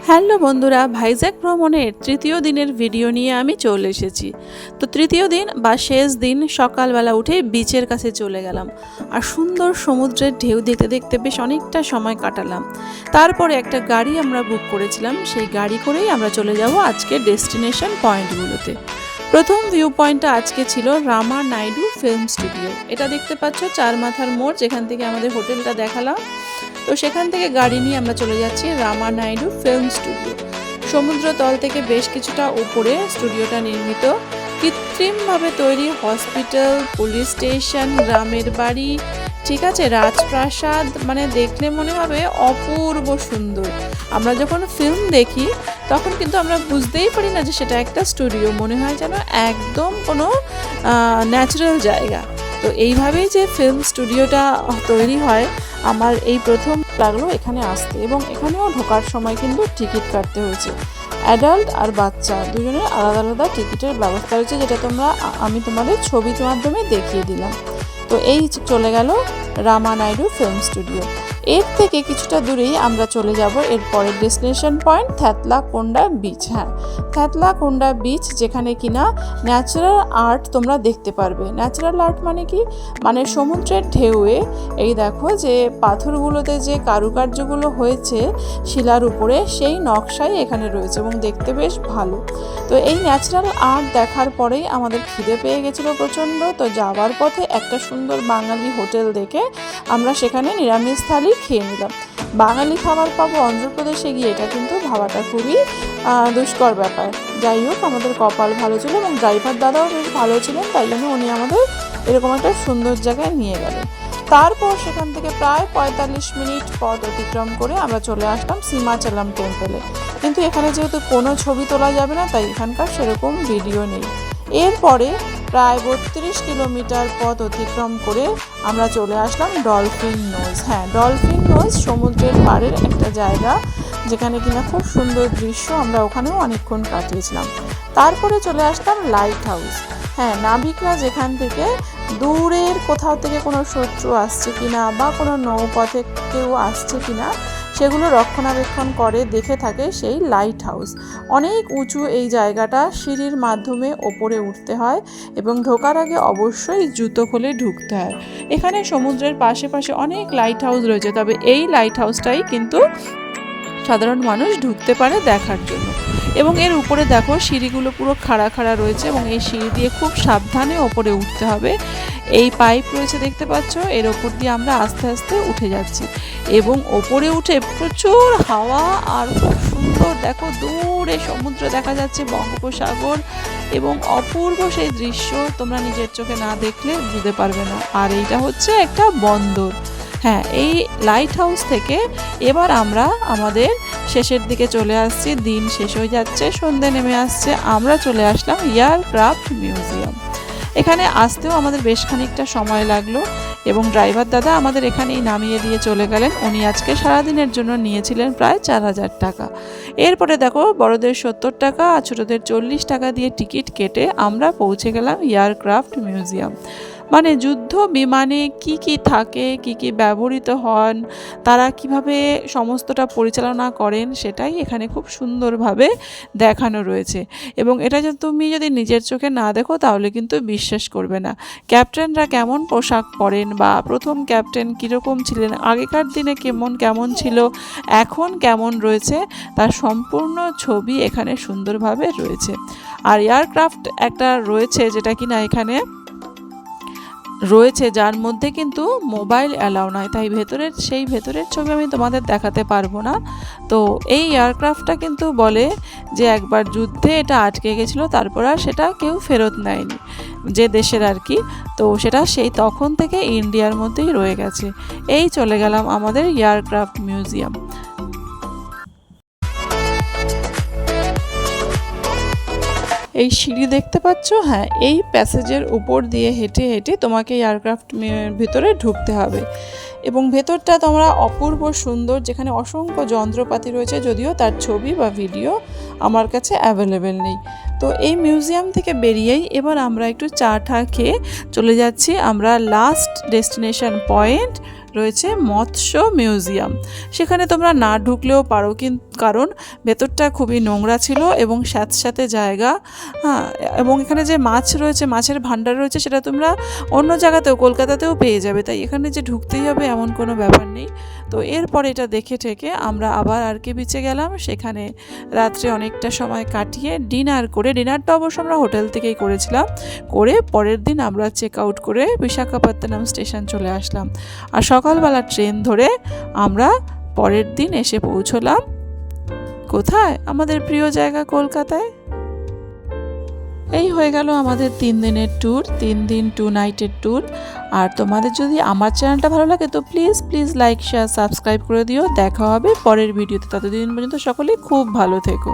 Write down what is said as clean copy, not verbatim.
Hello বন্ধুরা, ভাইজ্যাক ভ্রমণের তৃতীয় দিনের ভিডিও নিয়ে আমি চলে এসেছি। তো তৃতীয় দিন বা শেষ দিন সকালবেলা উঠে বিচের কাছে চলে গেলাম আর সুন্দর সমুদ্রের ঢেউ দেখতে দেখতে বেশ অনেকটা সময় কাটালাম। তারপরে একটা গাড়ি আমরা বুক করেছিলাম, সেই গাড়ি করেই আমরা চলে যাব আজকের ডেস্টিনেশন পয়েন্টগুলোতে। প্রথম ভিউ পয়েন্টটা আজকে ছিল রামা নাইডু ফিল্ম স্টুডিও। এটা দেখতে পাচ্ছ চার মাথার মোড়, যেখান থেকে আমাদের হোটেলটা দেখালাম। তো সেখান থেকে গাড়ি নিয়ে আমরা চলে যাচ্ছি রামা নাইডু ফিল্ম স্টুডিও। সমুদ্র তল থেকে বেশ কিছুটা উপরে স্টুডিওটা নির্মিত। কৃত্রিমভাবে তৈরি হসপিটাল, পুলিশ স্টেশন, গ্রামের বাড়ি, ঠিক আছে, রাজপ্রাসাদ, মানে দেখলে মনে হবে অপূর্ব সুন্দর। আমরা যখন ফিল্ম দেখি তখন কিন্তু আমরা বুঝতেই পারি না যে সেটা একটা স্টুডিও, মনে হয় যেন একদম কোনো ন্যাচারাল জায়গা। তো এইভাবেই যে ফিল্ম স্টুডিওটা তৈরি হয়, আমার এই প্রথম লাগলো এখানে আসতে। এবং এখানেও ঢোকার সময় কিন্তু টিকিট কাটতে হয়েছে। অ্যাডাল্ট আর বাচ্চা দুজনের আলাদা আলাদা টিকিটের ব্যবস্থা রয়েছে, যেটা আমি তোমাদের ছবির মাধ্যমে দেখিয়ে দিলাম। তো এই চলে গেল রামা নাইডু ফিল্ম স্টুডিও। এর থেকে কিছুটা দূরেই আমরা চলে যাব এর পরের ডেস্টিনেশন পয়েন্ট থ্যাতলাকোন্ডা বিচ। হ্যাঁ, থ্যাতলাকোন্ডা বিচ, যেখানে কিনা ন্যাচারাল আর্ট তোমরা দেখতে পারবে। ন্যাচারাল আর্ট মানে কি, মানে সমুদ্রের ঢেউয়ে এই দেখো যে পাথরগুলোতে যে কারুকার্যগুলো হয়েছে শিলার উপরে, সেই নকশাই এখানে রয়েছে এবং দেখতে বেশ ভালো। তো এই ন্যাচারাল আর্ট দেখার পরেই আমাদের খিদে পেয়ে গেছিলো প্রচণ্ড। তো যাওয়ার পথে একটা সুন্দর বাঙালি হোটেল দেখে আমরা সেখানে নিরামিষ থালি খেয়ে নিলাম। বাঙালি খাবার পাবো অন্ধ্রপ্রদেশে গিয়ে, এটা কিন্তু ভাবাটা খুবই দুষ্কর ব্যাপার। যাই হোক, আমাদের কপাল ভালো ছিল এবং ড্রাইভার দাদাও বেশ ভালো ছিলেন, তাই জন্য উনি আমাদের এরকম একটা সুন্দর জায়গায় নিয়ে গেলেন। তারপর সেখান থেকে প্রায় 45 মিনিট পথ অতিক্রম করে আমরা চলে আসলাম সীমাচলম টেম্পলে। কিন্তু এখানে যেহেতু কোনো ছবি তোলা যাবে না, তাই এখানকার সেরকম ভিডিও নেই। এরপরে প্রায় 32 কিলোমিটার পথ অতিক্রম করে আমরা চলে আসলাম ডলফিন নোজ। হ্যাঁ, ডলফিন নোজ সমুদ্রের পাড়ের একটা জায়গা, যেখানে কিনা খুব সুন্দর দৃশ্য, আমরা ওখানেও অনেকক্ষণ কাটিয়েছিলাম। তারপরে চলে আসলাম লাইট হাউস। হ্যাঁ, নাবিকরা যেখান থেকে দূরের কোথাও থেকে কোনো শত্রু আসছে কিনা বা কোনো নৌপথে কেউ আসছে কিনা সেগুলো রক্ষণাবেক্ষণ করে দেখে থাকে সেই লাইট হাউস। অনেক উঁচু এই জায়গাটা, সিঁড়ির মাধ্যমে ওপরে উঠতে হয় এবং ঢোকার আগে অবশ্যই জুতো খুলে ঢুকতে হয়। এখানে সমুদ্রের পাশে পাশে অনেক লাইট হাউস রয়েছে, তবে এই লাইট হাউসটাই কিন্তু সাধারণ মানুষ ঢুকতে পারে দেখার জন্য। এবং এর উপরে দেখো সিঁড়িগুলো পুরো খাড়া খাড়া রয়েছে এবং এই সিঁড়ি দিয়ে খুব সাবধানে ওপরে উঠতে হবে। এই পাইপ রয়েছে দেখতে পাচ্ছ, এর ওপর দিয়ে আমরা আস্তে আস্তে উঠে যাচ্ছি এবং ওপরে উঠে প্রচুর হাওয়া আর খুব সুন্দর দেখো দূরে সমুদ্র দেখা যাচ্ছে, বঙ্গোপসাগর, এবং অপূর্ব সেই দৃশ্য তোমরা নিজের চোখে না দেখলে বুঝতে পারবে না। আর এইটা হচ্ছে একটা বন্দর। হ্যাঁ, এই লাইট হাউস থেকে এবার আমরা আমাদের শেষের দিকে চলে আসছি। দিন শেষ হয়ে যাচ্ছে, সন্ধে নেমে আসছে। আমরা চলে আসলাম এয়ারক্রাফট মিউজিয়াম। এখানে আসতেও আমাদের বেশ খানিকটা সময় লাগলো এবং ড্রাইভার দাদা আমাদের এখানেই নামিয়ে দিয়ে চলে গেলেন। উনি আজকে সারাদিনের জন্য নিয়েছিলেন প্রায় 4000 টাকা। এরপরে দেখো বড়দের 70 টাকা আর ছোটদের 40 টাকা দিয়ে টিকিট কেটে আমরা পৌঁছে গেলাম এয়ারক্রাফট মিউজিয়াম। মানে যুদ্ধ বিমানে কি কি থাকে, কি কি ব্যবহৃত হন, তারা কিভাবে সমস্তটা পরিচালনা করেন, সেটাই এখানে খুব সুন্দরভাবে দেখানো রয়েছে। এবং এটা তুমি যদি নিজের চোখে না দেখো তাহলে কিন্তু বিশ্বাস করবে না। ক্যাপ্টেনরা কেমন পোশাক পরেন বা প্রথম ক্যাপ্টেন কীরকম ছিলেন, আগেকার দিনে কেমন ছিল, এখন কেমন রয়েছে, তার সম্পূর্ণ ছবি এখানে সুন্দরভাবে রয়েছে। আর এয়ারক্রাফট একটা রয়েছে যেটা কিনা এখানে রয়েছে, যার মধ্যে কিন্তু মোবাইল অ্যালাউ নয়, তাই ভেতরের ছবি আমি তোমাদের দেখাতে পারবো না। তো এই এয়ারক্রাফটটা কিন্তু বলে যে একবার যুদ্ধে এটা আটকে গেছিলো, তারপর আর সেটা কেউ ফেরত নেয়নি, যে দেশের আর কি। তো সেটা সেই তখন থেকে ইন্ডিয়ার মধ্যেই রয়ে গেছে। এই চলে গেলাম আমাদের এয়ারক্রাফট মিউজিয়াম। এই সিঁড়ি দেখতে পাচ্ছ, হ্যাঁ, এই প্যাসেজের উপর দিয়ে হেঁটে হেঁটে তোমাকে এয়ারক্রাফট ভিতরে ঢুকতে হবে। এবং ভেতরটা তোমরা অপূর্ব সুন্দর, যেখানে অসংখ্য যন্ত্রপাতি রয়েছে, যদিও তার ছবি বা ভিডিও আমার কাছে অ্যাভেলেবেল নেই। তো এই মিউজিয়াম থেকে বেরিয়েই এবার আমরা একটু চা টা খেয়ে চলে যাচ্ছি আমরা লাস্ট ডেস্টিনেশন পয়েন্ট রয়েছে মৎস্য মিউজিয়াম। সেখানে তোমরা না ঢুকলেও পারো, কিন্তু কারণ ভেতরটা খুবই নোংরা ছিল এবং স্যাঁতস্যাঁতে জায়গা। হ্যাঁ, এবং এখানে যে মাছ রয়েছে, মাছের ভান্ডার রয়েছে, সেটা তোমরা অন্য জায়গাতেও কলকাতাতেও পেয়ে যাবে, তাই এখানে যে ঢুকতেই হবে এমন কোনো ব্যাপার নেই। তো এরপর এটা দেখে ঠেকে আমরা আবার আরকে বিচে গেলাম। সেখানে রাত্রে অনেকটা সময় কাটিয়ে ডিনারটা অবশ্য আমরা হোটেল থেকেই করেছিলাম, করে পরের দিন আমরা চেক আউট করে বিশাখাপত্তনম স্টেশন চলে আসলাম। আর সকালবেলা ট্রেন ধরে আমরা পরের দিন এসে পৌঁছলাম কোথায়? আমাদের প্রিয় জায়গা কলকাতায়। এই হয়ে গেল আমাদের 3 দিনের ট্যুর, 3 দিন 2 নাইটের ট্যুর। আর তোমাদের যদি আমার চ্যানেলটা ভালো লাগে তো প্লিজ লাইক, শেয়ার, সাবস্ক্রাইব করে দিও। দেখা হবে পরের ভিডিওতে। ততদিন পর্যন্ত সকলেই খুব ভালো থেকো।